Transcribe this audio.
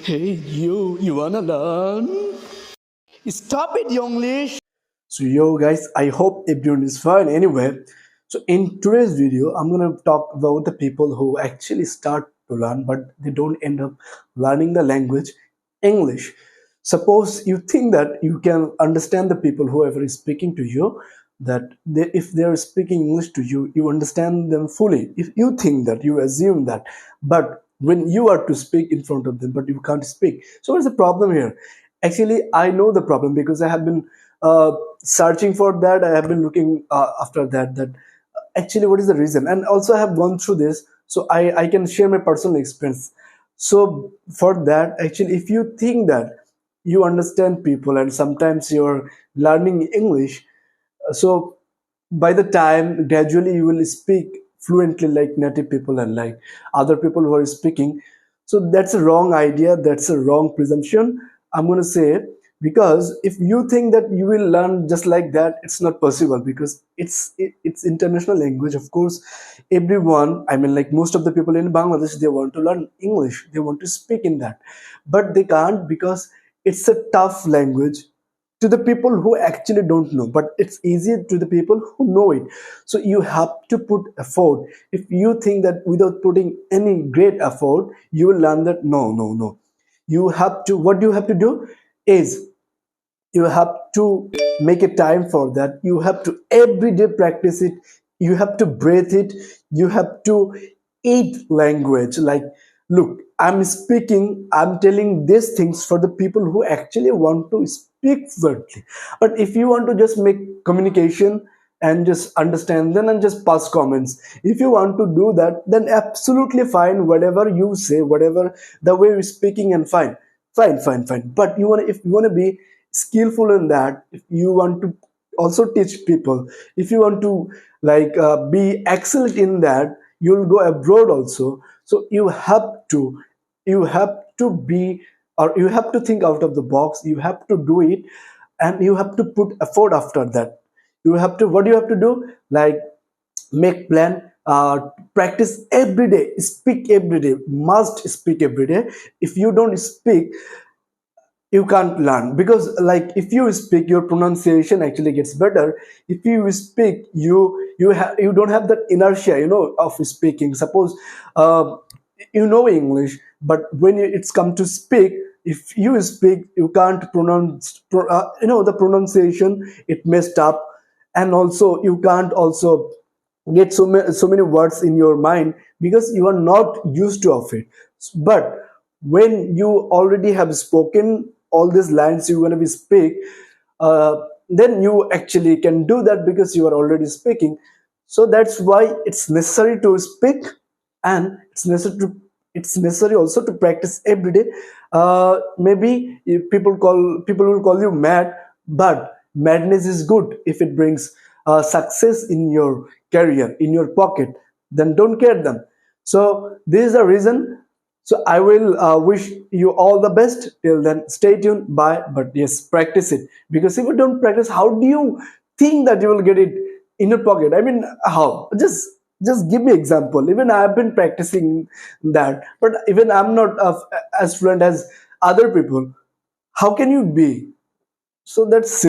Hey, you wanna learn? Stop it, Yoinglish! So, yo, guys, I hope everyone is fine anyway. So, in today's video, I'm gonna talk about the people who actually start to learn, but they don't end up learning the language English. Suppose you think that you can understand the people whoever is speaking to you, that if they are speaking English to you, you understand them fully. If you think that, you assume that, but when you are to speak in front of them, but you can't speak. So what's the problem here? Actually, I know the problem because I have been searching for that. I have been looking after that actually what is the reason, and also I have gone through this, so I can share my personal experience. So for that, actually, if you think that you understand people and sometimes you're learning English, so by the time gradually you will speak fluently like native people and like other people who are speaking. So that's a wrong idea, that's a wrong presumption, I'm going to say. Because if you think that you will learn just like that, it's not possible, because it's international language. Of course, everyone, I mean, like most of the people in Bangladesh, they want to learn English, they want to speak in that, but they can't because it's a tough language to the people who actually don't know, but it's easy to the people who know it. So you have to put effort. If you think that without putting any great effort you will learn that, no, no, no. You have to, what you have to do is, you have to make a time for that. You have to every day practice it. You have to breathe it. You have to eat language. Like, look, I'm speaking, I'm telling these things for the people who actually want to speak fluently. But if you want to just make communication and just understand them and just pass comments, if you want to do that, then absolutely fine, whatever you say, whatever the way you're speaking, and fine, fine. But you want to, if you want to be skillful in that, if you want to also teach people, if you want to like be excellent in that, you'll go abroad also. So you have to be, or you have to think out of the box, you have to do it, and you have to put effort after that. You have to, what do you have to do? Like, make plan, practice every day, speak every day, must speak every day. If you don't speak, you can't learn. Because like, if you speak, your pronunciation actually gets better. If you speak, you don't have that inertia, of speaking. Suppose you know English, but when it's come to speak, if you speak, you can't pronounce, the pronunciation, it messed up. And also you can't also get so many words in your mind because you are not used to of it. But when you already have spoken all these lines you're going to be speak, uh, then you actually can do that because you are already speaking. So that's why it's necessary to speak, and it's necessary also to practice every day. Maybe if people will call you mad, but madness is good if it brings success in your career, in your pocket. Then don't care them. So this is the reason. So I will wish you all the best. Till then, stay tuned. Bye. But yes, practice it, because if you don't practice, how do you think that you will get it in your pocket? I mean, how? Just give me example. Even I have been practicing that, but even I'm not as fluent as other people. How can you be? So that's